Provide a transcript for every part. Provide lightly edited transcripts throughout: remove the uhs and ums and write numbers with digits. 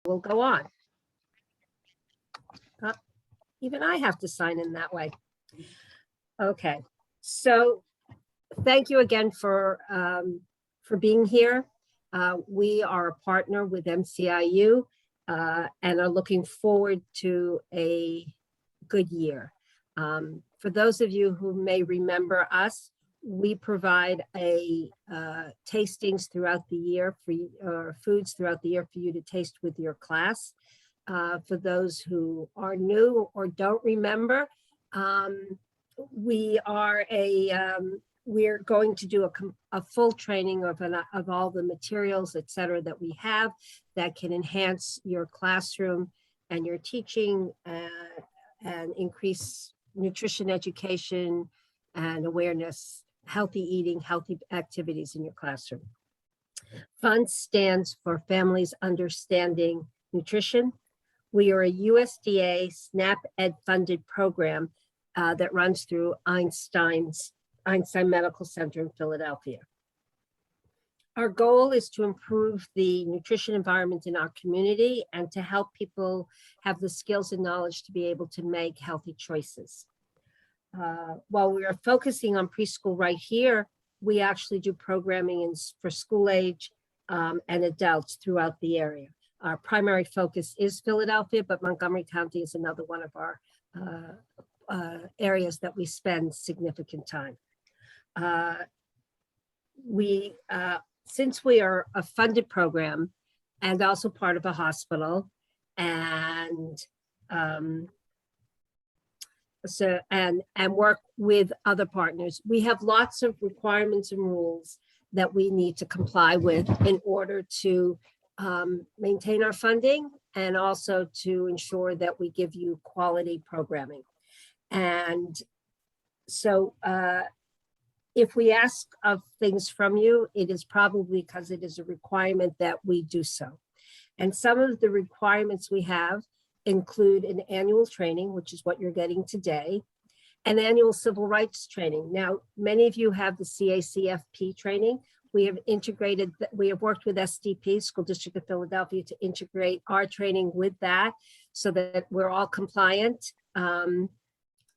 we'll go on. Even I have to sign in that way. Okay, so thank you again for being here. We are a partner with MCIU and are looking forward to a good year. For those of you who may remember us, we provide tastings throughout the year for foods throughout the year for you to taste with your class. For those who are new or don't remember, we're going to do a full training of all the materials, et cetera, that we have that can enhance your classroom and your teaching and increase nutrition education and awareness, healthy eating, healthy activities in your classroom. FUN stands for Families Understanding Nutrition. We are a USDA SNAP Ed funded program that runs through Einstein Medical Center in Philadelphia. Our goal is to improve the nutrition environment in our community and to help people have the skills and knowledge to be able to make healthy choices. While we are focusing on preschool right here, we actually do programming for school age and adults throughout the area. Our primary focus is Philadelphia, but Montgomery County is another one of our areas that we spend significant time. Since we are a funded program and also part of a hospital and work with other partners, we have lots of requirements and rules that we need to comply with in order to maintain our funding and also to ensure that we give you quality programming. And so if we ask of things from you, it is probably because it is a requirement that we do so. And some of the requirements we have include an annual training, which is what you're getting today, an annual civil rights training. Now, many of you have the CACFP training. We have worked with SDP, School District of Philadelphia, to integrate our training with that so that we're all compliant.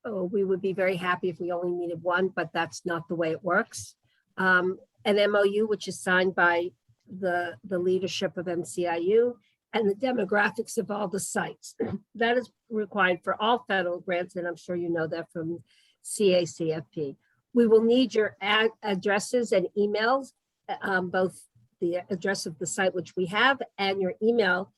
We would be very happy if we only needed one, but that's not the way it works. An MOU, which is signed by the leadership of MCIU, and the demographics of all the sites. That is required for all federal grants, and I'm sure you know that from CACFP. We will need your addresses and emails, both the address of the site, which we have, and your email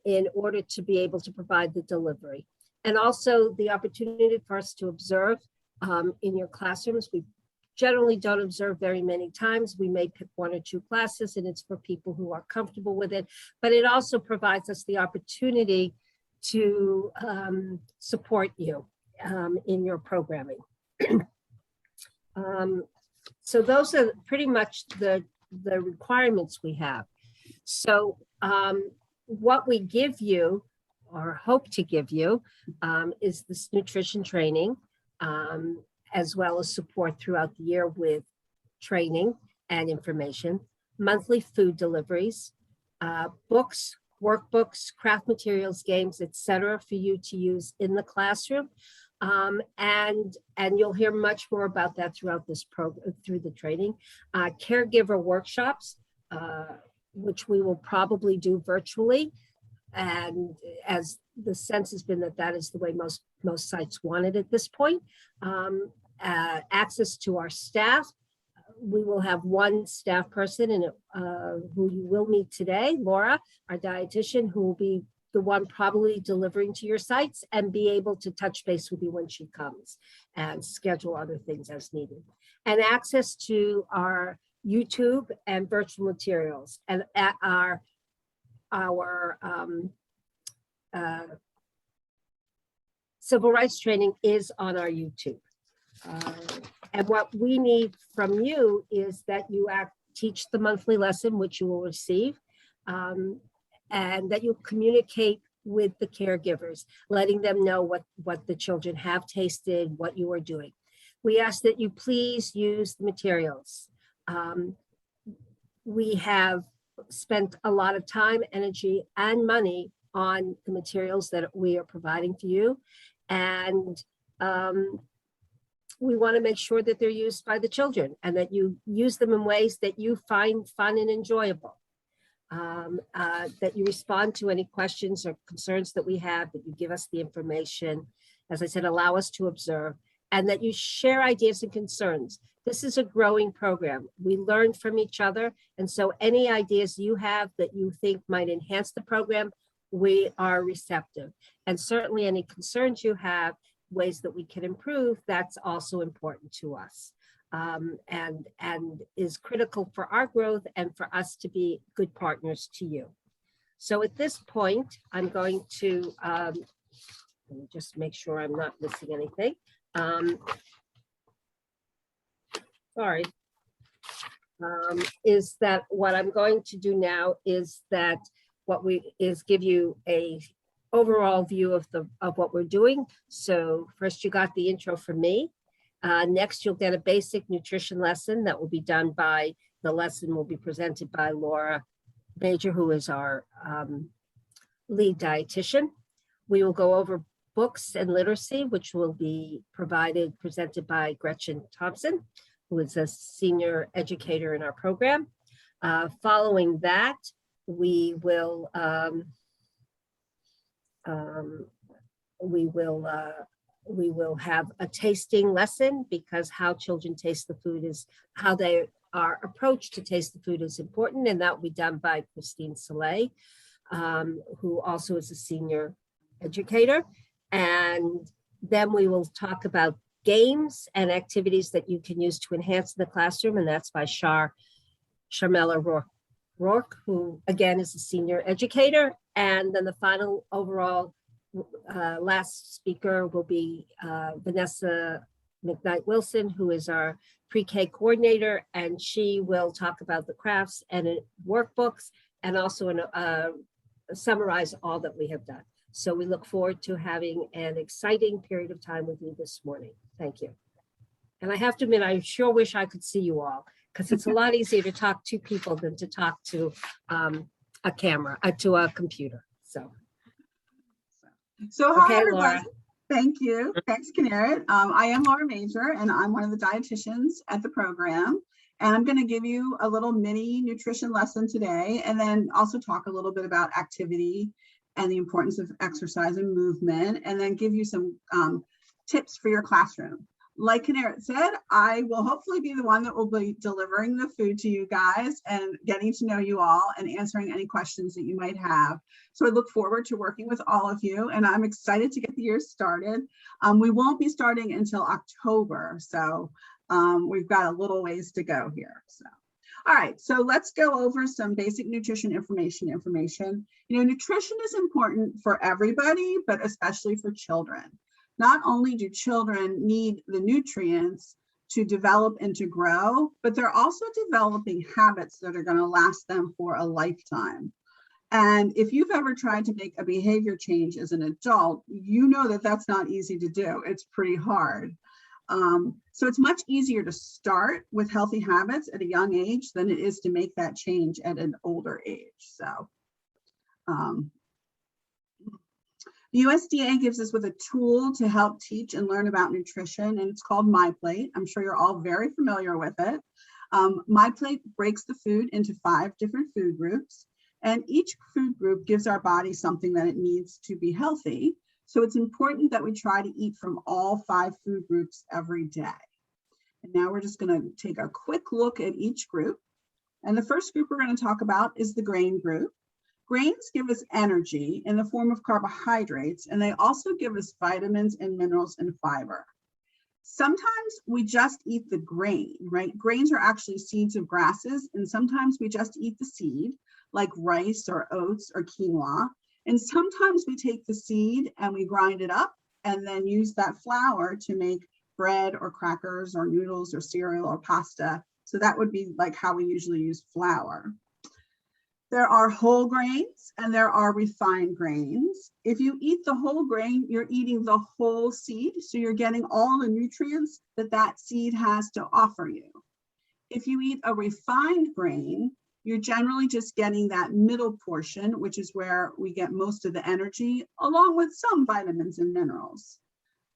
in order to be able to provide the delivery. And also the opportunity for us to observe in your classrooms. We generally don't observe very many times. We may pick one or two classes, and it's for people who are comfortable with it, but it also provides us the opportunity to support you in your programming. So those are pretty much the requirements we have. So what we give you or hope to give you is this nutrition training, as well as support throughout the year with training and information, monthly food deliveries, books, workbooks, craft materials, games, etc., for you to use in the classroom. And you'll hear much more about that throughout this program, through the training. Caregiver workshops, which we will probably do virtually. And as the sense has been that is the way most sites want it at this point. Access to our staff. We will have one staff person and who you will meet today, Laura, our dietitian, who will be the one probably delivering to your sites and be able to touch base with you when she comes and schedule other things as needed. And access to our YouTube and virtual materials, and at our civil rights training is on our YouTube. And what we need from you is that you teach the monthly lesson, which you will receive, and that you communicate with the caregivers, letting them know what the children have tasted, what you are doing. We ask that you please use the materials. We have spent a lot of time, energy, and money on the materials that we are providing for you. And we want to make sure that they're used by the children and that you use them in ways that you find fun and enjoyable. That you respond to any questions or concerns that we have, that you give us the information, as I said, allow us to observe, and that you share ideas and concerns. This is a growing program. We learn from each other. And so any ideas you have that you think might enhance the program, we are receptive. And certainly any concerns you have, ways that we can improve, that's also important to us. And is critical for our growth and for us to be good partners to you. So at this point, I'm going to, let me just make sure I'm not missing anything. Sorry. Is that what I'm going to do now is that give you a overall view of what we're doing. So first you got the intro from me. Next, you'll get a basic nutrition lesson that will be done by, the lesson will be presented by Laura Major, who is our lead dietitian. We will go over books and literacy, which will be presented by Gretchen Thompson, who is a senior educator in our program. Following that, we will have a tasting lesson, because how children taste the food is how they are approached to taste the food is important. And that will be done by Christine Soleil, who also is a senior educator. And then we will talk about games and activities that you can use to enhance the classroom. And that's by Sharmela Rourke, who again is a senior educator. And then the final overall last speaker will be Vanessa McKnight-Wilson, who is our pre-K coordinator, and she will talk about the crafts and workbooks, and also summarize all that we have done. So we look forward to having an exciting period of time with you this morning. Thank you. And I have to admit, I sure wish I could see you all, because it's a lot easier to talk to people than to talk to a camera, to a computer. So hi, okay, everybody. Laura. Thank you. Thanks, Kinneret. I am Laura Major, and I'm one of the dietitians at the program. And I'm going to give you a little mini nutrition lesson today, and then also talk a little bit about activity and the importance of exercise and movement, and then give you some tips for your classroom. Like Kinneret said, I will hopefully be the one that will be delivering the food to you guys and getting to know you all and answering any questions that you might have. So I look forward to working with all of you, and I'm excited to get the year started. We won't be starting until October, so we've got a little ways to go here. So, all right, so let's go over some basic nutrition information. You know, nutrition is important for everybody, but especially for children. Not only do children need the nutrients to develop and to grow, but they're also developing habits that are going to last them for a lifetime. And if you've ever tried to make a behavior change as an adult, you know that that's not easy to do. It's pretty hard. So it's much easier to start with healthy habits at a young age than it is to make that change at an older age. So the USDA gives us with a tool to help teach and learn about nutrition, and it's called MyPlate. I'm sure you're all very familiar with it. MyPlate breaks the food into 5 different food groups, and each food group gives our body something that it needs to be healthy. So it's important that we try to eat from all 5 food groups every day. And now we're just going to take a quick look at each group. And the first group we're going to talk about is the grain group. Grains give us energy in the form of carbohydrates, and they also give us vitamins and minerals and fiber. Sometimes we just eat the grain, right? Grains are actually seeds of grasses, and sometimes we just eat the seed, like rice or oats or quinoa. And sometimes we take the seed and we grind it up and then use that flour to make bread or crackers or noodles or cereal or pasta. So that would be like how we usually use flour. There are whole grains and there are refined grains. If you eat the whole grain, you're eating the whole seed. So you're getting all the nutrients that that seed has to offer you. If you eat a refined grain, you're generally just getting that middle portion, which is where we get most of the energy, along with some vitamins and minerals.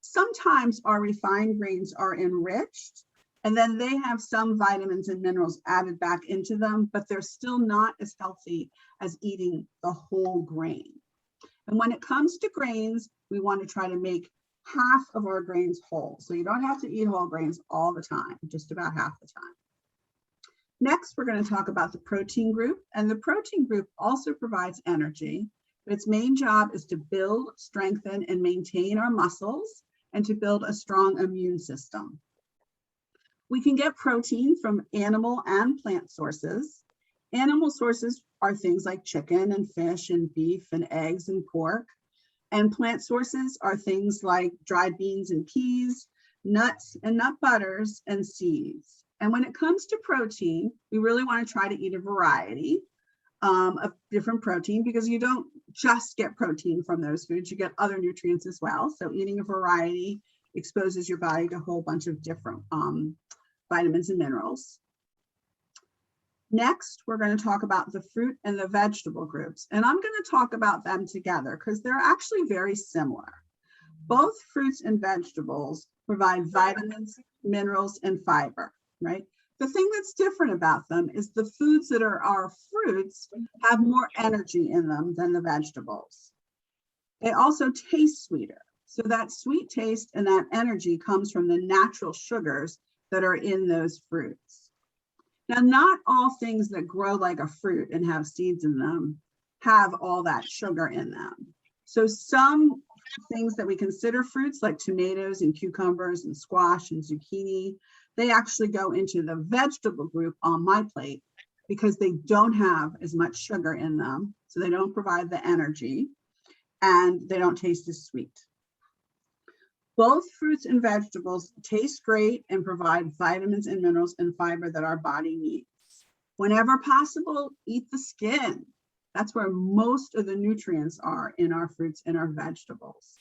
Sometimes our refined grains are enriched, and then they have some vitamins and minerals added back into them, but they're still not as healthy as eating the whole grain. And when it comes to grains, we want to try to make half of our grains whole. So you don't have to eat whole grains all the time, just about half the time. Next, we're going to talk about the protein group. And the protein group also provides energy, but its main job is to build, strengthen, and maintain our muscles and to build a strong immune system. We can get protein from animal and plant sources. Animal sources are things like chicken and fish and beef and eggs and pork. And plant sources are things like dried beans and peas, nuts and nut butters, and seeds. And when it comes to protein, we really want to try to eat a variety of different protein, because you don't just get protein from those foods, you get other nutrients as well. So eating a variety exposes your body to a whole bunch of different vitamins and minerals. Next, we're going to talk about the fruit and the vegetable groups. And I'm going to talk about them together because they're actually very similar. Both fruits and vegetables provide vitamins, minerals, and fiber, right? The thing that's different about them is the foods that are our fruits have more energy in them than the vegetables. They also taste sweeter. So that sweet taste and that energy comes from the natural sugars that are in those fruits. Now, not all things that grow like a fruit and have seeds in them have all that sugar in them. So some things that we consider fruits, like tomatoes and cucumbers and squash and zucchini, they actually go into the vegetable group on my plate because they don't have as much sugar in them. So they don't provide the energy and they don't taste as sweet. Both fruits and vegetables taste great and provide vitamins and minerals and fiber that our body needs. Whenever possible, eat the skin. That's where most of the nutrients are in our fruits and our vegetables.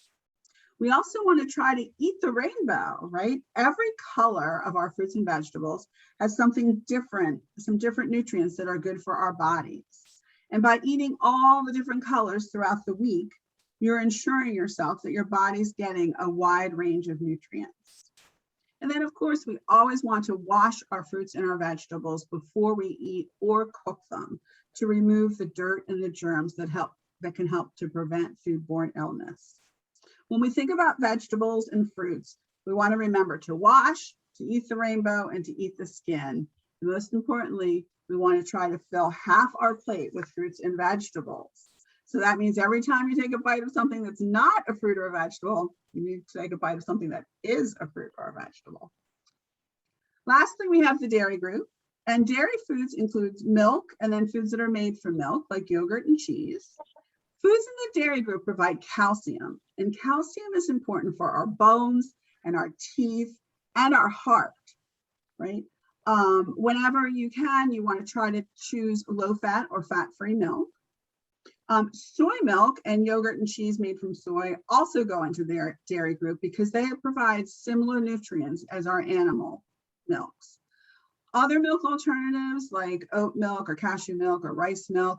We also want to try to eat the rainbow, right? Every color of our fruits and vegetables has something different, some different nutrients that are good for our bodies. And by eating all the different colors throughout the week, you're ensuring yourself that your body's getting a wide range of nutrients. And then, of course, we always want to wash our fruits and our vegetables before we eat or cook them to remove the dirt and the germs that can help to prevent foodborne illness. When we think about vegetables and fruits, we want to remember to wash, to eat the rainbow, and to eat the skin. And most importantly, we want to try to fill half our plate with fruits and vegetables. So that means every time you take a bite of something that's not a fruit or a vegetable, you need to take a bite of something that is a fruit or a vegetable. Lastly, we have the dairy group. And dairy foods includes milk and then foods that are made from milk, like yogurt and cheese. Foods in the dairy group provide calcium, and calcium is important for our bones and our teeth and our heart, right? Whenever you can, you want to try to choose low-fat or fat-free milk. Soy milk and yogurt and cheese made from soy also go into their dairy group because they provide similar nutrients as our animal milks. Other milk alternatives like oat milk or cashew milk or rice milk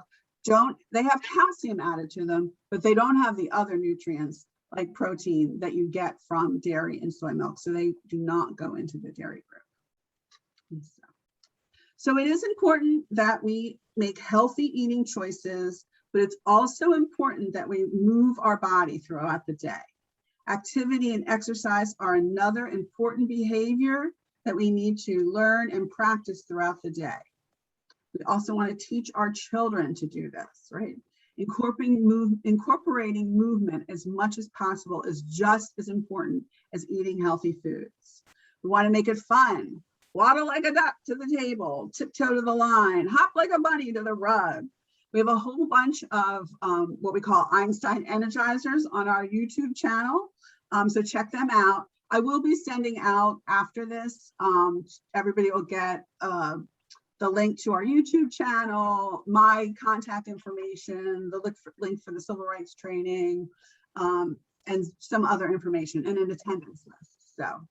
they have calcium added to them, but they don't have the other nutrients like protein that you get from dairy and soy milk. So they do not go into the dairy group. So it is important that we make healthy eating choices, but it's also important that we move our body throughout the day. Activity and exercise are another important behavior that we need to learn and practice throughout the day. We also want to teach our children to do this, right? Incorporating movement as much as possible is just as important as eating healthy foods. We want to make it fun. Waddle like a duck to the table, tiptoe to the line, hop like a bunny to the rug. We have a whole bunch of what we call Einstein Energizers on our YouTube channel, so check them out. I will be sending out after this, everybody will get the link to our YouTube channel, my contact information, the link for the civil rights training, and some other information and an attendance list. So,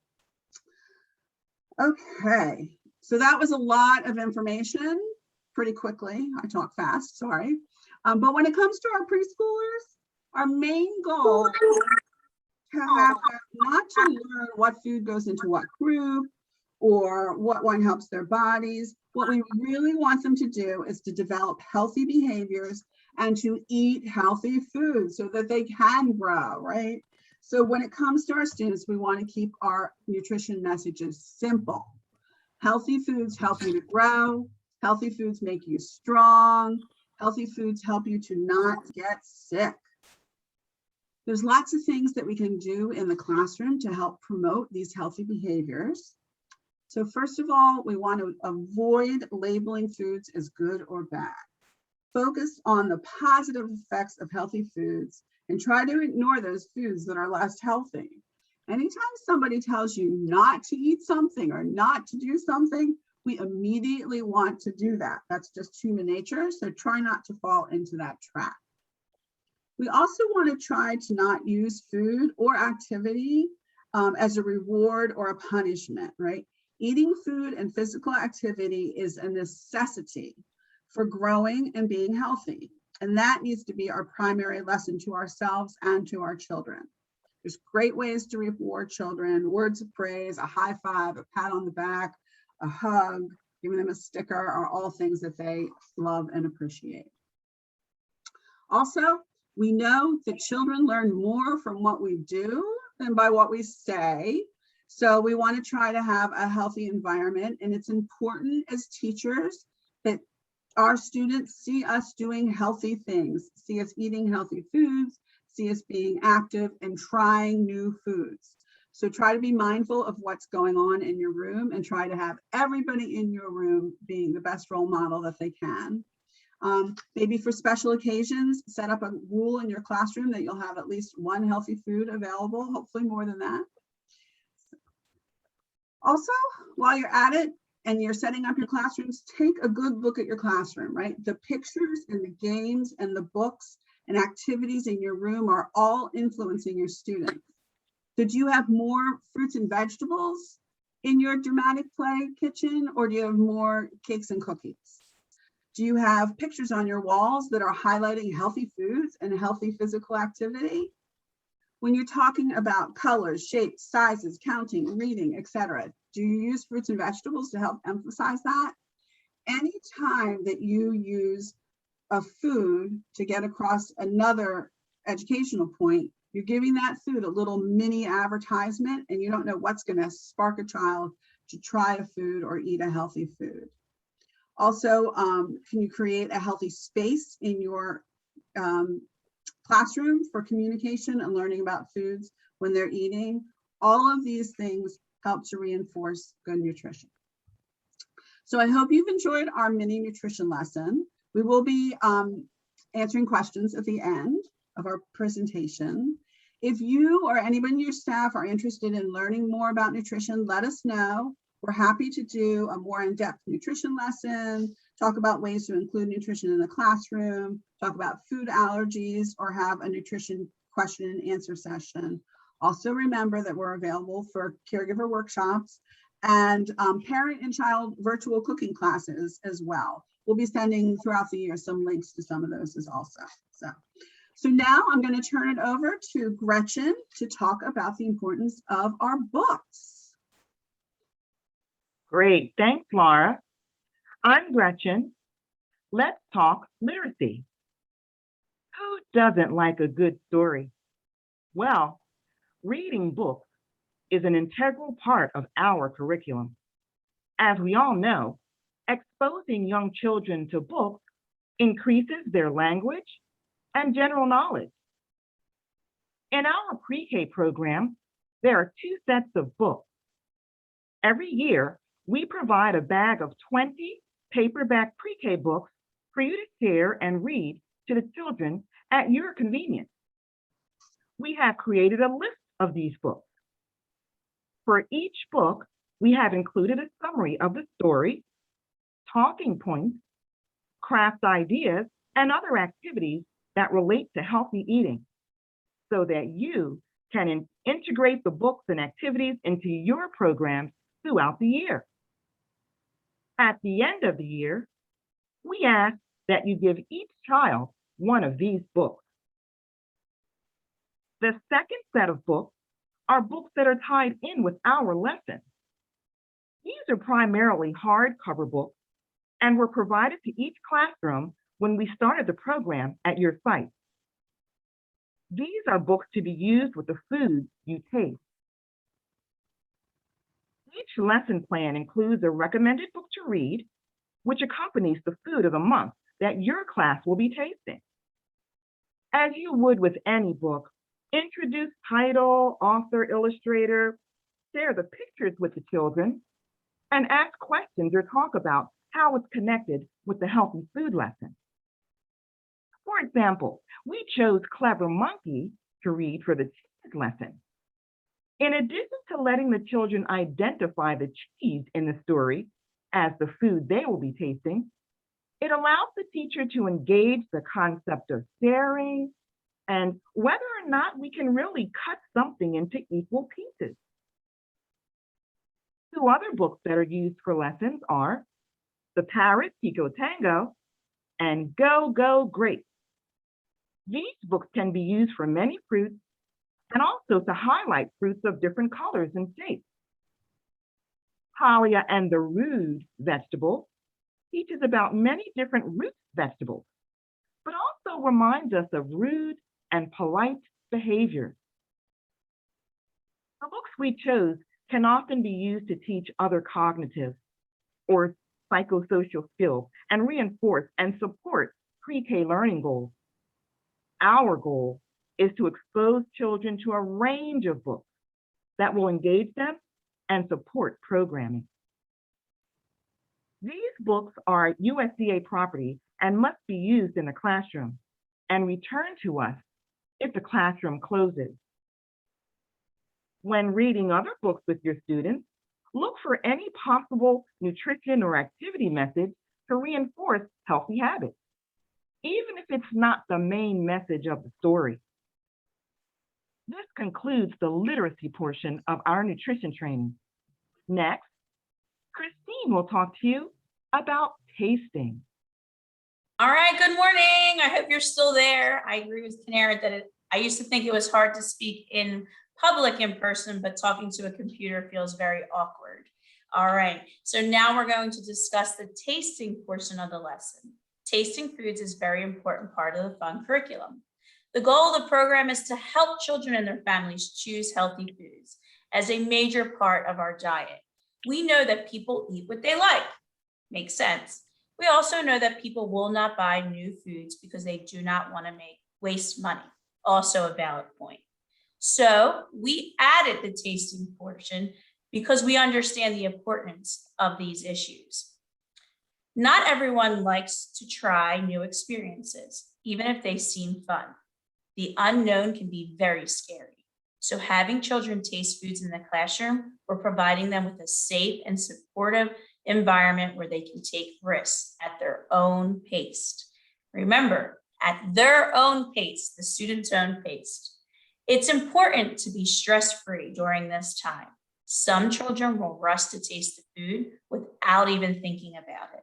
okay, so that was a lot of information. pretty quickly. I talk fast, sorry. But when it comes to our preschoolers, our main goal is to have them not to learn what food goes into what group or what one helps their bodies. What we really want them to do is to develop healthy behaviors and to eat healthy food so that they can grow, right? So when it comes to our students, we want to keep our nutrition messages simple. Healthy foods help you to grow. Healthy foods make you strong. Healthy foods help you to not get sick. There's lots of things that we can do in the classroom to help promote these healthy behaviors. So first of all, we want to avoid labeling foods as good or bad. Focus on the positive effects of healthy foods and try to ignore those foods that are less healthy. Anytime somebody tells you not to eat something or not to do something, we immediately want to do that. That's just human nature, so try not to fall into that trap. We also want to try to not use food or activity as a reward or a punishment, right? Eating food and physical activity is a necessity for growing and being healthy. And that needs to be our primary lesson to ourselves and to our children. There's great ways to reward children: words of praise, a high five, a pat on the back, a hug, giving them a sticker are all things that they love and appreciate. Also, we know that children learn more from what we do than by what we say. So we want to try to have a healthy environment, and it's important as teachers that our students see us doing healthy things, see us eating healthy foods, see us being active and trying new foods. So try to be mindful of what's going on in your room and try to have everybody in your room being the best role model that they can. Maybe for special occasions, set up a rule in your classroom that you'll have at least one healthy food available, hopefully more than that. Also, while you're at it and you're setting up your classrooms, take a good look at your classroom, right? The pictures and the games and the books and activities in your room are all influencing your students. So do you have more fruits and vegetables in your dramatic play kitchen, or do you have more cakes and cookies? Do you have pictures on your walls that are highlighting healthy foods and healthy physical activity? When you're talking about colors, shapes, sizes, counting, reading, etc., do you use fruits and vegetables to help emphasize that? Anytime that you use a food to get across another educational point, you're giving that food a little mini advertisement, and you don't know what's going to spark a child to try a food or eat a healthy food. Also, can you create a healthy space in your classroom for communication and learning about foods when they're eating? All of these things help to reinforce good nutrition. So I hope you've enjoyed our mini nutrition lesson. We will be answering questions at the end of our presentation. If you or anyone in your staff are interested in learning more about nutrition, let us know. We're happy to do a more in-depth nutrition lesson, talk about ways to include nutrition in the classroom, talk about food allergies, or have a nutrition question and answer session. Also remember that we're available for caregiver workshops and parent and child virtual cooking classes as well. We'll be sending throughout the year some links to some of those as also. So now I'm going to turn it over to Gretchen to talk about the importance of our books. Great, thanks, Laura. I'm Gretchen. Let's talk literacy. Who doesn't like a good story? Well, reading books is an integral part of our curriculum. As we all know, exposing young children to books increases their language and general knowledge. In our pre-K program, there are 2 sets of books. Every year, we provide a bag of 20 paperback pre-K books for you to share and read to the children at your convenience. We have created a list of these books. For each book, we have included a summary of the story, talking points, craft ideas, and other activities that relate to healthy eating, so that you can integrate the books and activities into your programs throughout the year. At the end of the year, we ask that you give each child one of these books. The second set of books are books that are tied in with our lesson. These are primarily hardcover books and were provided to each classroom when we started the program at your site. These are books to be used with the food you taste. Each lesson plan includes a recommended book to read, which accompanies the food of the month that your class will be tasting. As you would with any book, introduce title, author, illustrator, share the pictures with the children, and ask questions or talk about how it's connected with the healthy food lesson. For example, we chose Clever Monkey to read for the cheese lesson. In addition to letting the children identify the cheese in the story as the food they will be tasting, it allows the teacher to engage the concept of sharing and whether or not we can really cut something into equal pieces. Two other books that are used for lessons are The Parrot, Tico Tango, and Go, Go, Grape. These books can be used for many fruits and also to highlight fruits of different colors and shapes. Talia and the Rude Vegetable teaches about many different root vegetables, but also reminds us of rude and polite behavior. The books we chose can often be used to teach other cognitive or psychosocial skills and reinforce and support pre-K learning goals. Our goal is to expose children to a range of books that will engage them and support programming. These books are USDA property and must be used in the classroom and returned to us if the classroom closes. When reading other books with your students, look for any possible nutrition or activity message to reinforce healthy habits, even if it's not the main message of the story. This concludes the literacy portion of our nutrition training. Next, Christine will talk to you about tasting. All right, good morning. I hope you're still there. I agree with Canara that I used to think it was hard to speak in public in person, but talking to a computer feels very awkward. All right, so now we're going to discuss the tasting portion of the lesson. Tasting foods is a very important part of the FUN curriculum. The goal of the program is to help children and their families choose healthy foods as a major part of our diet. We know that people eat what they like. Makes sense. We also know that people will not buy new foods because they do not want to waste money. Also a valid point. So we added the tasting portion because we understand the importance of these issues. Not everyone likes to try new experiences, even if they seem fun. The unknown can be very scary. So having children taste foods in the classroom, we're providing them with a safe and supportive environment where they can take risks at their own pace. Remember, at their own pace, the student's own pace. It's important to be stress-free during this time. Some children will rush to taste the food without even thinking about it.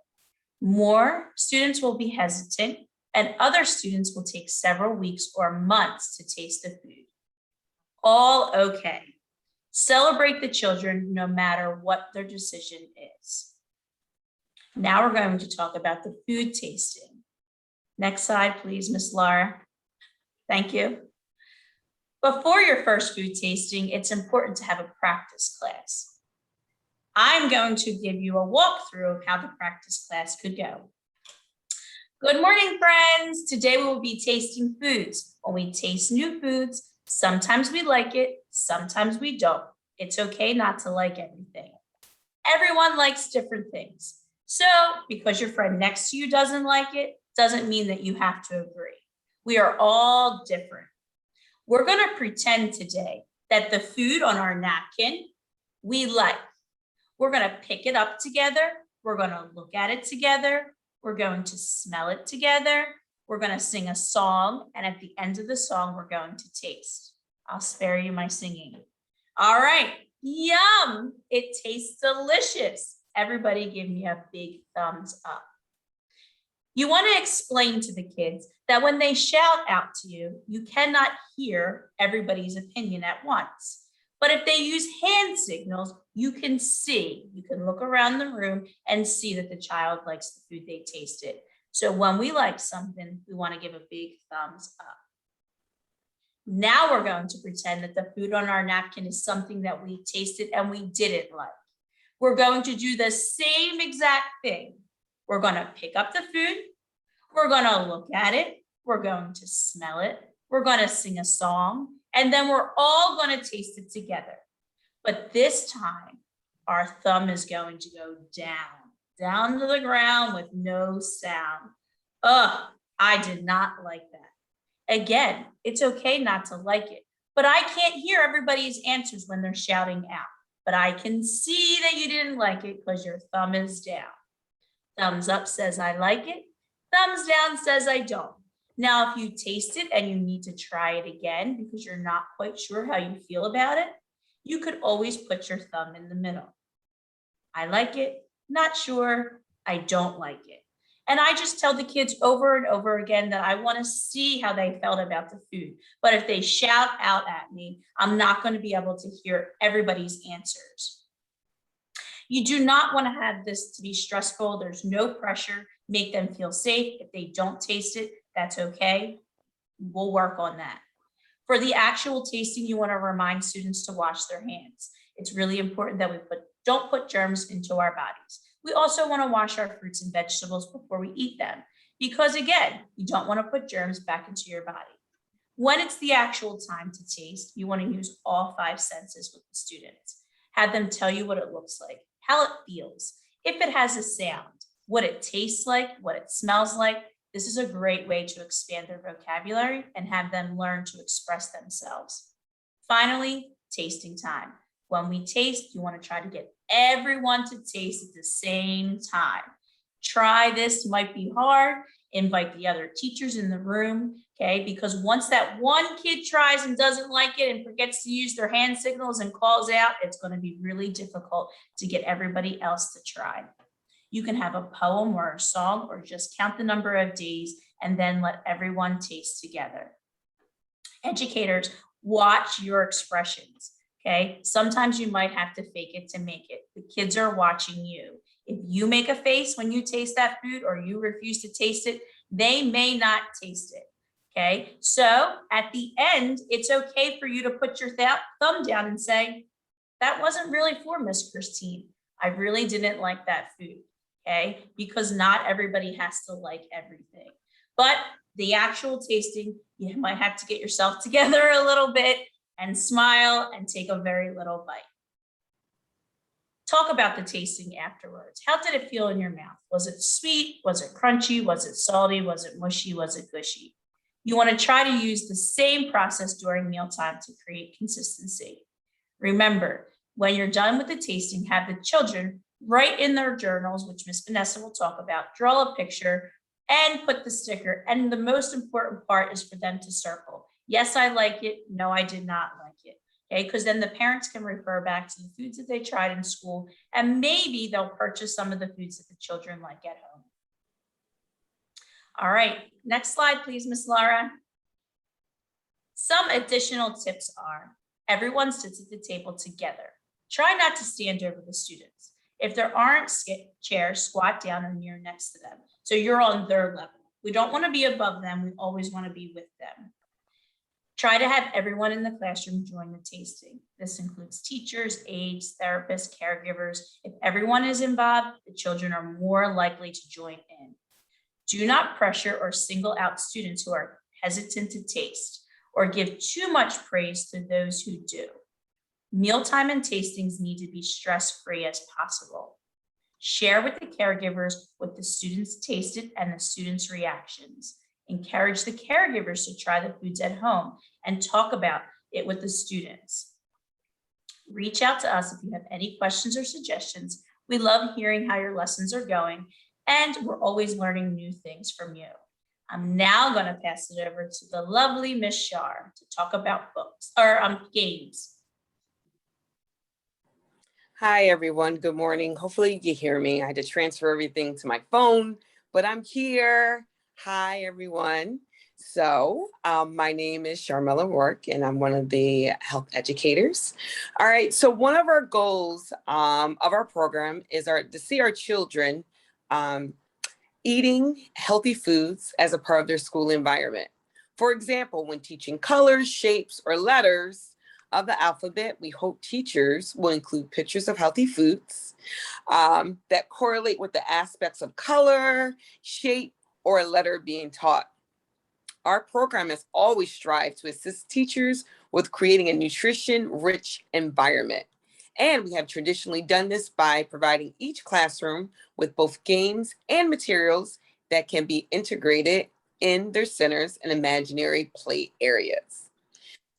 More students will be hesitant, and other students will take several weeks or months to taste the food. All okay. Celebrate the children no matter what their decision is. Now we're going to talk about the food tasting. Next slide, please, Miss Laura. Thank you. Before your first food tasting, it's important to have a practice class. I'm going to give you a walkthrough of how the practice class could go. Good morning, friends. Today we will be tasting foods. When we taste new foods, sometimes we like it, sometimes we don't. It's okay not to like everything. Everyone likes different things. So because your friend next to you doesn't like it, doesn't mean that you have to agree. We are all different. We're going to pretend today that the food on our napkin we like. We're going to pick it up together. We're going to look at it together. We're going to smell it together. We're going to sing a song. And at the end of the song, we're going to taste. I'll spare you my singing. All right. Yum. It tastes delicious. Everybody give me a big thumbs up. You want to explain to the kids that when they shout out to you, you cannot hear everybody's opinion at once. But if they use hand signals, you can see, you can look around the room and see that the child likes the food they tasted. So when we like something, we want to give a big thumbs up. Now we're going to pretend that the food on our napkin is something that we tasted and we didn't like. We're going to do the same exact thing. We're going to pick up the food. We're going to look at it. We're going to smell it. We're going to sing a song. And then we're all going to taste it together. But this time, our thumb is going to go down to the ground with no sound. Ugh, I did not like that. Again, it's okay not to like it, but I can't hear everybody's answers when they're shouting out. But I can see that you didn't like it because your thumb is down. Thumbs up says I like it. Thumbs down says I don't. Now, if you taste it and you need to try it again because you're not quite sure how you feel about it, you could always put your thumb in the middle. I like it, not sure, I don't like it. And I just tell the kids over and over again that I want to see how they felt about the food. But if they shout out at me, I'm not going to be able to hear everybody's answers. You do not want to have this to be stressful. There's no pressure. Make them feel safe. If they don't taste it, that's okay. We'll work on that. For the actual tasting, you want to remind students to wash their hands. It's really important that we don't put germs into our bodies. We also want to wash our fruits and vegetables before we eat them, because again, you don't want to put germs back into your body. When it's the actual time to taste, you want to use all 5 senses with the students. Have them tell you what it looks like, how it feels, if it has a sound, what it tastes like, what it smells like. This is a great way to expand their vocabulary and have them learn to express themselves. Finally, tasting time. When we taste, you want to try to get everyone to taste at the same time. Try this, might be hard. Invite the other teachers in the room, okay? Because once that one kid tries and doesn't like it and forgets to use their hand signals and calls out, it's going to be really difficult to get everybody else to try. You can have a poem or a song or just count the number of days and then let everyone taste together. Educators, watch your expressions. Okay, sometimes you might have to fake it to make it. The kids are watching you. If you make a face when you taste that food or you refuse to taste it, they may not taste it. Okay, so at the end, it's okay for you to put your thumb down and say, that wasn't really for Miss Christine. I really didn't like that food. Okay, because not everybody has to like everything. But the actual tasting, you might have to get yourself together a little bit and smile and take a very little bite. Talk about the tasting afterwards. How did it feel in your mouth? Was it sweet? Was it crunchy? Was it salty? Was it mushy? Was it gushy? You want to try to use the same process during mealtime to create consistency. Remember, when you're done with the tasting, have the children write in their journals, which Miss Vanessa will talk about, draw a picture and put the sticker. And the most important part is for them to circle. Yes, I like it. No, I did not like it. Okay, because then the parents can refer back to the foods that they tried in school, and maybe they'll purchase some of the foods that the children like at home. All right, next slide, please, Miss Laura. Some additional tips are, everyone sits at the table together. Try not to stand over the students. If there aren't chairs, squat down or near next to them. So you're on their level. We don't want to be above them. We always want to be with them. Try to have everyone in the classroom join the tasting. This includes teachers, aides, therapists, caregivers. If everyone is involved, the children are more likely to join in. Do not pressure or single out students who are hesitant to taste or give too much praise to those who do. Mealtime and tastings need to be stress-free as possible. Share with the caregivers what the students tasted and the students' reactions. Encourage the caregivers to try the foods at home and talk about it with the students. Reach out to us if you have any questions or suggestions. We love hearing how your lessons are going, and we're always learning new things from you. I'm now going to pass it over to the lovely Miss Shar to talk about books or games. Hi, everyone. Good morning. Hopefully you can hear me. I had to transfer everything to my phone but I'm here. Hi, everyone. So my name is Sharmella Rourke, and I'm one of the health educators. All right, so one of our goals of our program is to see our children eating healthy foods as a part of their school environment. For example, when teaching colors, shapes, or letters of the alphabet, we hope teachers will include pictures of healthy foods that correlate with the aspects of color, shape, or a letter being taught. Our program has always strived to assist teachers with creating a nutrition-rich environment. And we have traditionally done this by providing each classroom with both games and materials that can be integrated in their centers and imaginary play areas.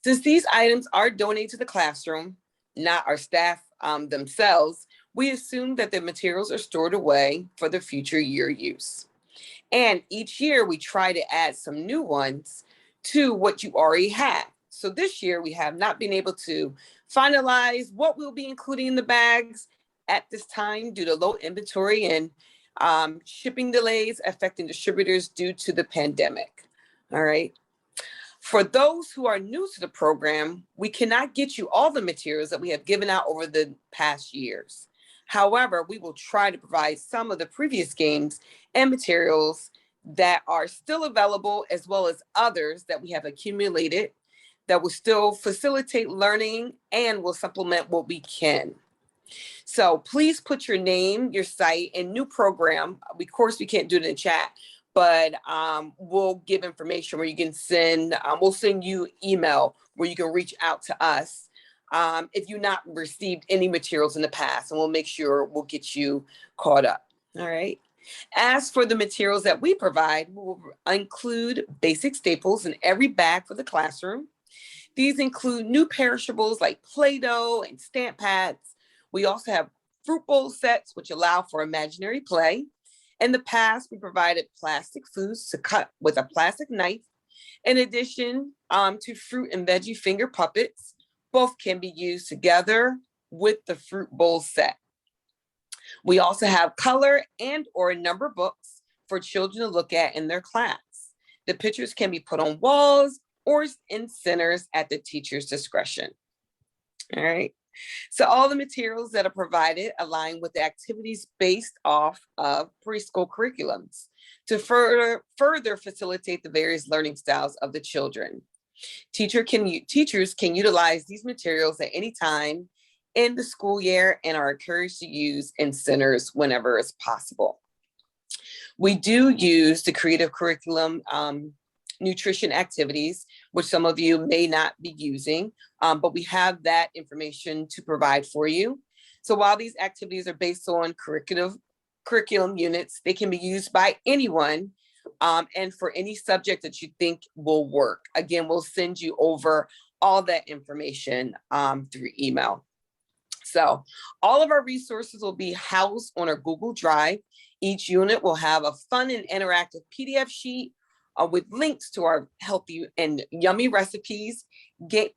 Since these items are donated to the classroom, not our staff themselves, we assume that the materials are stored away for the future year use. And each year we try to add some new ones to what you already have. So this year we have not been able to finalize what we'll be including in the bags at this time due to low inventory and shipping delays affecting distributors due to the pandemic. All right. For those who are new to the program, we cannot get you all the materials that we have given out over the past years. However, we will try to provide some of the previous games and materials that are still available, as well as others that we have accumulated that will still facilitate learning and will supplement what we can. So please put your name, your site, and new program. Of course, we can't do it in chat, but we'll give information where you can send, we'll send you email where you can reach out to us if you've not received any materials in the past, and we'll make sure we'll get you caught up. All right. As for the materials that we provide, we'll include basic staples in every bag for the classroom. These include new perishables like Play-Doh and stamp pads. We also have fruit bowl sets, which allow for imaginary play. In the past, we provided plastic foods to cut with a plastic knife. In addition to fruit and veggie finger puppets, both can be used together with the fruit bowl set. We also have color and or number books for children to look at in their class. The pictures can be put on walls or in centers at the teacher's discretion. All right. So all the materials that are provided align with the activities based off of preschool curriculums to further facilitate the various learning styles of the children. Teachers can utilize these materials at any time in the school year and are encouraged to use in centers whenever it's possible. We do use the creative curriculum nutrition activities, which some of you may not be using, but we have that information to provide for you. So while these activities are based on curriculum units, they can be used by anyone and for any subject that you think will work. Again, we'll send you over all that information through email. So all of our resources will be housed on our Google Drive. Each unit will have a fun and interactive PDF sheet with links to our healthy and yummy recipes,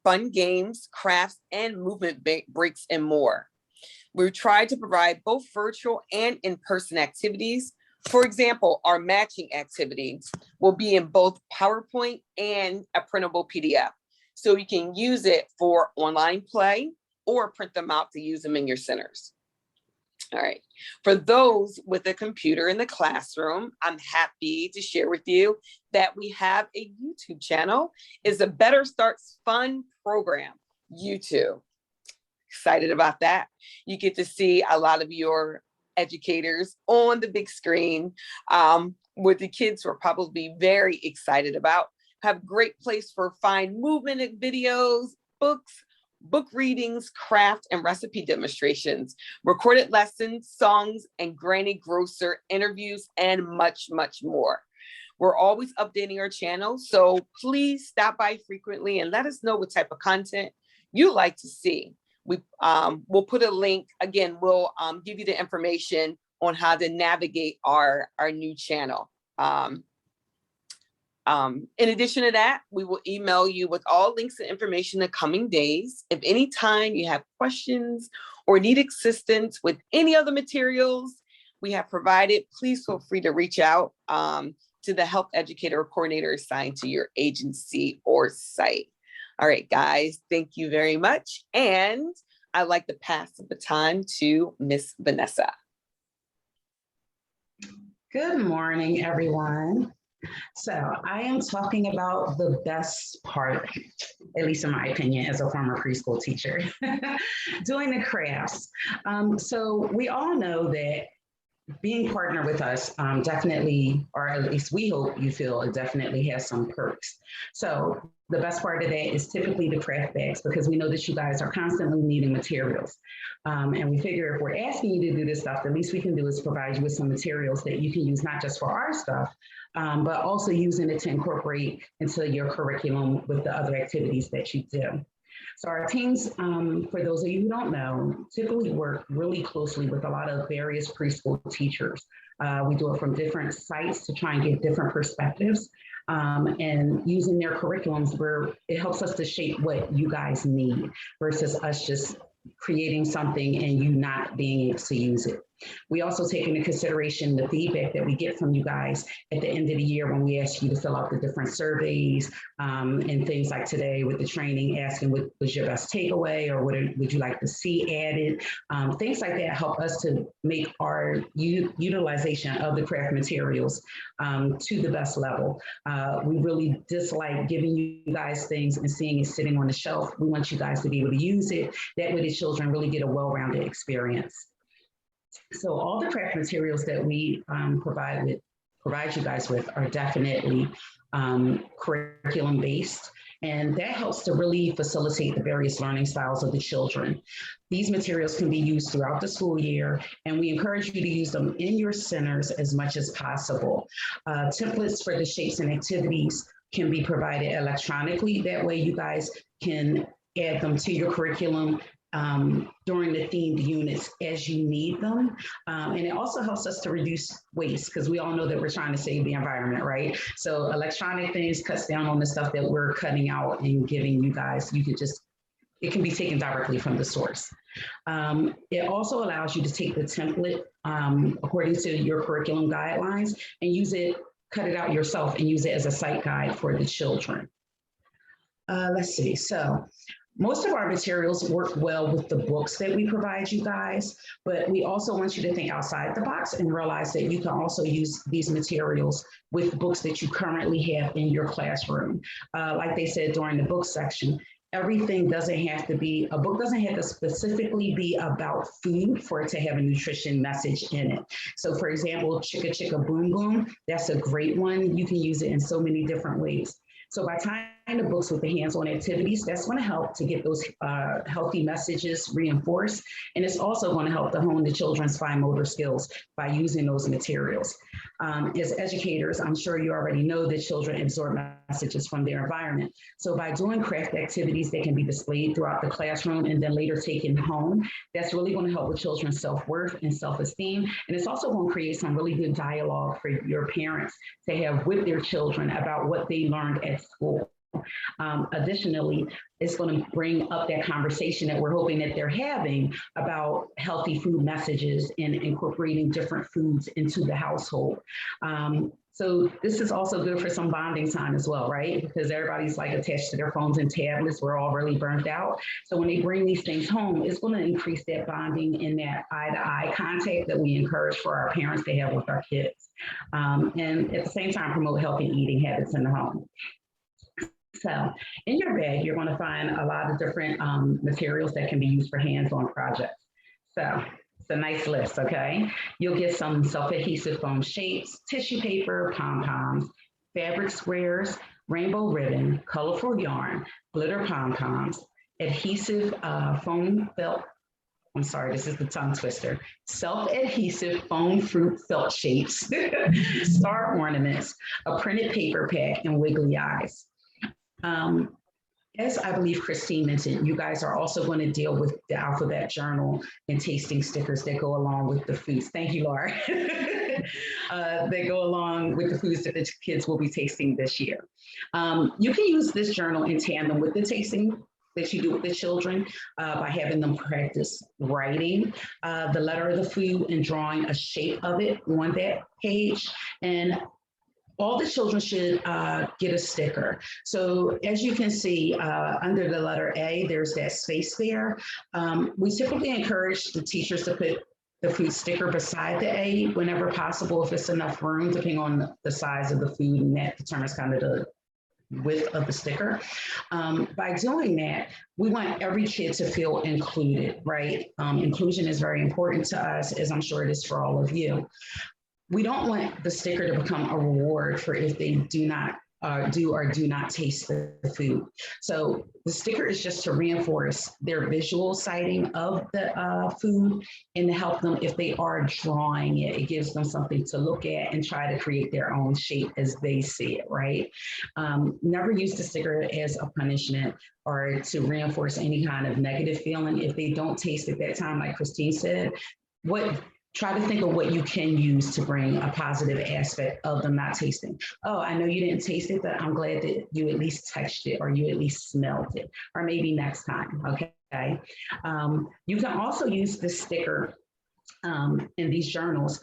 fun games, crafts, and movement breaks, and more. We try to provide both virtual and in-person activities. For example, our matching activities will be in both PowerPoint and a printable PDF. So you can use it for online play or print them out to use them in your centers. All right. For those with a computer in the classroom, I'm happy to share with you that we have a YouTube channel. It's a Better Starts Fun program, YouTube. Excited about that. You get to see a lot of your educators on the big screen with the kids who are probably very excited about. Have a great place for fine movement videos, books, book readings, craft and recipe demonstrations, recorded lessons, songs, and Granny Grocer interviews, and much, much more. We're always updating our channel, so please stop by frequently and let us know what type of content you like to see. We'll put a link, again, we'll give you the information on how to navigate our new channel. In addition to that, we will email you with all links and information in the coming days. If any time you have questions or need assistance with any of the materials, we have provided, please feel free to reach out to the health educator or coordinator assigned to your agency or site. All right, guys, thank you very much. And I'd like to pass the baton to Miss Vanessa. Good morning, everyone. So I am talking about the best part, at least in my opinion, as a former preschool teacher, doing the crafts. So we all know that being partnered with us definitely, or at least we hope you feel it definitely has some perks. So the best part of that is typically the craft bags, because we know that you guys are constantly needing materials. And we figure if we're asking you to do this stuff, the least we can do is provide you with some materials that you can use not just for our stuff, but also using it to incorporate into your curriculum with the other activities that you do. So our teams, for those of you who don't know, typically work really closely with a lot of various preschool teachers. We do it from different sites to try and get different perspectives, and using their curriculums where it helps us to shape what you guys need versus us just creating something and you not being able to use it. We also take into consideration the feedback that we get from you guys at the end of the year when we ask you to fill out the different surveys, and things like today with the training, asking what was your best takeaway or what would you like to see added. Things like that help us to make our utilization of the craft materials to the best level. We really dislike giving you guys things and seeing it sitting on the shelf. We want you guys to be able to use it. That way the children really get a well-rounded experience. So all the craft materials that we provide you guys with are definitely curriculum based, and that helps to really facilitate the various learning styles of the children. These materials can be used throughout the school year, and we encourage you to use them in your centers as much as possible. Templates for the shapes and activities can be provided electronically. That way you guys can add them to your curriculum during the themed units as you need them. And it also helps us to reduce waste, because we all know that we're trying to save the environment, right? So electronic things cuts down on the stuff that we're cutting out and giving you guys. It can be taken directly from the source. It also allows you to take the template according to your curriculum guidelines and cut it out yourself and use it as a site guide for the children. Let's see, so most of our materials work well with the books that we provide you guys, but we also want you to think outside the box and realize that you can also use these materials with books that you currently have in your classroom. Like they said during the book section, everything doesn't have to be, a book doesn't have to specifically be about food for it to have a nutrition message in it. So for example, Chicka Chicka Boom Boom, that's a great one. You can use it in so many different ways. So by tying the books with the hands-on activities, that's going to help to get those healthy messages reinforced. And it's also going to help to hone the children's fine motor skills by using those materials. As educators, I'm sure you already know that children absorb messages from their environment. So by doing craft activities that can be displayed throughout the classroom and then later taken home, that's really going to help with children's self-worth and self-esteem. And it's also going to create some really good dialogue for your parents to have with their children about what they learned at school. Additionally, it's going to bring up that conversation that we're hoping that they're having about healthy food messages and incorporating different foods into the household. So this is also good for some bonding time as well, right? Because everybody's like attached to their phones and tablets. We're all really burnt out. So when they bring these things home, it's going to increase that bonding and that eye-to-eye contact that we encourage for our parents to have with our kids. And at the same time, promote healthy eating habits in the home. So in your bag, you're going to find a lot of different materials that can be used for hands-on projects. So it's a nice list, okay? You'll get some self-adhesive foam shapes, tissue paper, pom-poms, fabric squares, rainbow ribbon, colorful yarn, glitter pom-poms, adhesive foam felt, I'm sorry, this is the tongue twister, self-adhesive foam fruit felt shapes, star ornaments, a printed paper pack, and wiggly eyes. As I believe Christine mentioned, you guys are also going to deal with the alphabet journal and tasting stickers that go along with the foods. Thank you, Laura. That go along with the foods that the kids will be tasting this year. You can use this journal in tandem with the tasting that you do with the children by having them practice writing the letter of the food and drawing a shape of it on that page. And all the children should get a sticker. So as you can see under the letter A, there's that space there. We typically encourage the teachers to put the food sticker beside the A whenever possible, if it's enough room, depending on the size of the food, and that determines kind of the width of the sticker. By doing that, we want every kid to feel included, right? Inclusion is very important to us, as I'm sure it is for all of you. We don't want the sticker to become a reward for if they do not do or do not taste the food. So the sticker is just to reinforce their visual sighting of the food and to help them if they are drawing it. It gives them something to look at and try to create their own shape as they see it, right? Never use the sticker as a punishment or to reinforce any kind of negative feeling. If they don't taste at that time, like Christine said, try to think of what you can use to bring a positive aspect of them not tasting. Oh, I know you didn't taste it, but I'm glad that you at least touched it or you at least smelled it, or maybe next time, okay? You can also use this sticker in these journals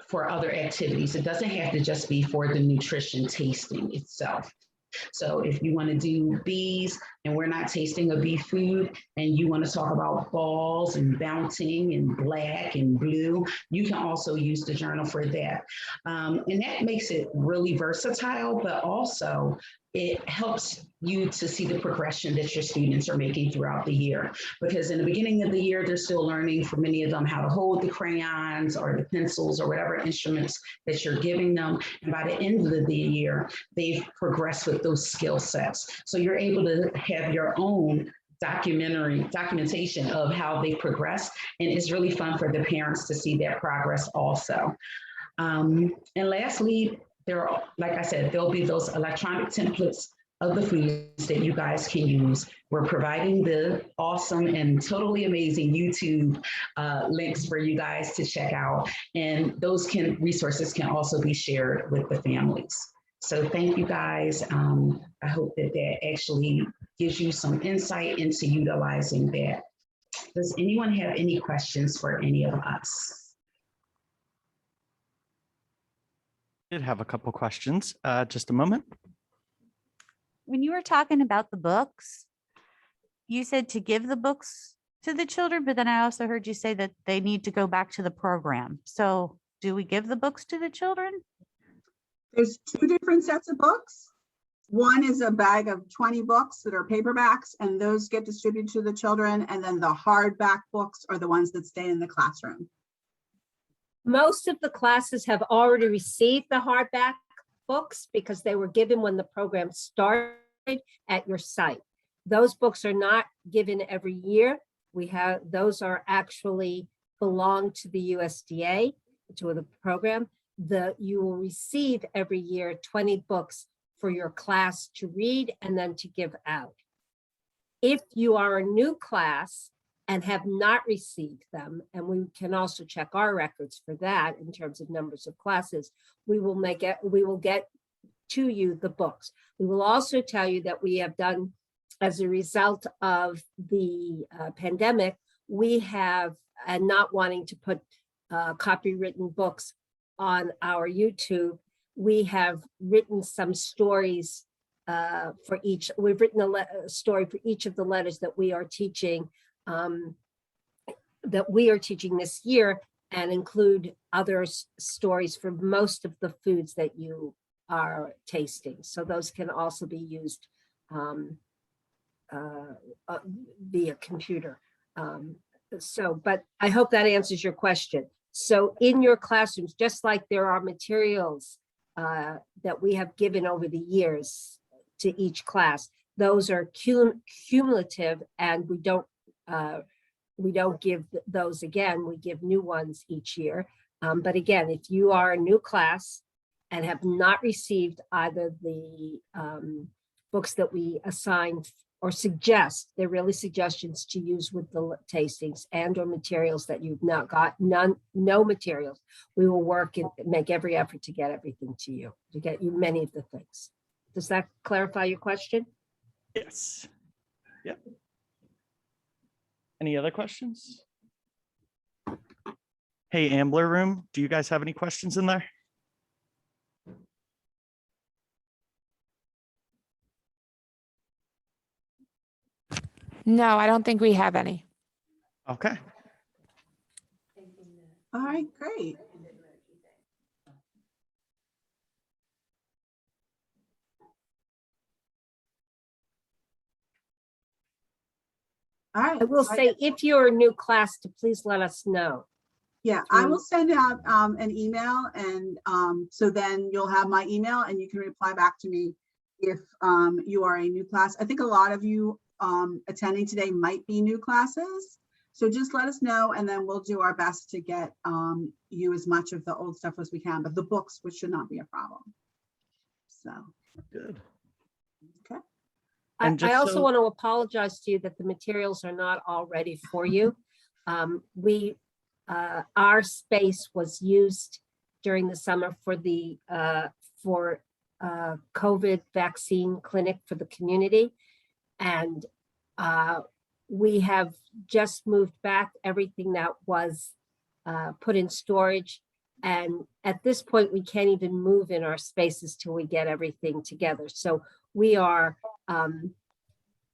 for other activities. It doesn't have to just be for the nutrition tasting itself. So if you want to do bees and we're not tasting a bee food and you want to talk about balls and bouncing and black and blue, you can also use the journal for that. And that makes it really versatile, but also it helps you to see the progression that your students are making throughout the year. Because in the beginning of the year, they're still learning for many of them how to hold the crayons or the pencils or whatever instruments that you're giving them. And by the end of the year, they've progressed with those skill sets. So you're able to have your own documentation of how they progressed. And it's really fun for the parents to see that progress also. And lastly, like I said, there'll be those electronic templates of the foods that you guys can use. We're providing the awesome and totally amazing YouTube links for you guys to check out. And those resources can also be shared with the families. So thank you guys. I hope that actually gives you some insight into utilizing that. Does anyone have any questions for any of us? I did have a couple questions. Just a moment. When you were talking about the books, you said to give the books to the children, but then I also heard you say that they need to go back to the program. So do we give the books to the children? There's two different sets of books. One is a bag of 20 books that are paperbacks, and those get distributed to the children. And then the hardback books are the ones that stay in the classroom. Most of the classes have already received the hardback books because they were given when the program started at your site. Those books are not given every year. Those are actually belong to the USDA, to the program. You will receive every year 20 books for your class to read and then to give out. If you are a new class and have not received them, and we can also check our records for that in terms of numbers of classes, we will get to you the books. We will also tell you that we have done, as a result of the pandemic, we have, and not wanting to put copywritten books on our YouTube, we have written some stories for each. We've written a story for each of the letters that we are teaching this year, and include other stories for most of the foods that you are tasting. So those can also be used via computer. But I hope that answers your question. So in your classrooms, just like there are materials that we have given over the years to each class, those are cumulative, and we don't give those again. We give new ones each year. But again, if you are a new class and have not received either the books that we assign or suggest, they're really suggestions to use with the tastings, and or materials that you've not got, no materials, we will work and make every effort to get everything to you, to get you many of the things. Does that clarify your question? Yes. Yep. Any other questions? Hey, Ambler Room, do you guys have any questions in there? No, I don't think we have any. Okay. All right, great. All right. I will say, if you're a new class, to please let us know. Yeah, I will send out an email, and so then you'll have my email and you can reply back to me if you are a new class. I think a lot of you attending today might be new classes. So just let us know, and then we'll do our best to get you as much of the old stuff as we can, but the books, which should not be a problem. So, Good. okay. And I just also so- want to apologize to you that the materials are not all ready for you. Our space was used during the summer for the COVID vaccine clinic for the community. And we have just moved back everything that was put in storage. And at this point, we can't even move in our spaces till we get everything together. So we are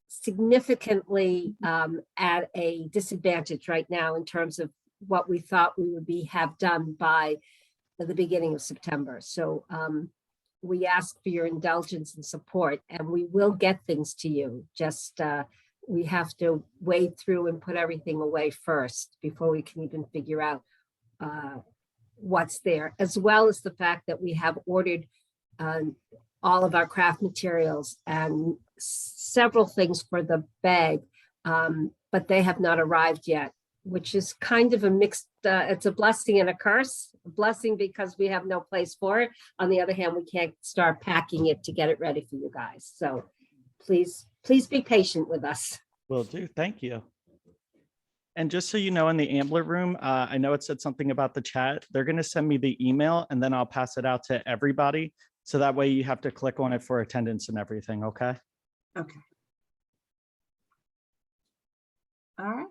significantly at a disadvantage right now in terms of what we thought we would have done by the beginning of September. So we ask for your indulgence and support, and we will get things to you. Just we have to wade through and put everything away first before we can even figure out what's there, as well as the fact that we have ordered all of our craft materials and several things for the bag, but they have not arrived yet, which is kind of a mixed, it's a blessing and a curse. A blessing because we have no place for it. On the other hand, we can't start packing it to get it ready for you guys. So please be patient with us. Will do. Thank you. And just so you know, in the Ambler Room, I know it said something about the chat. They're going to send me the email and then I'll pass it out to everybody. So that way you have to click on it for attendance and everything. Okay. Okay. All right.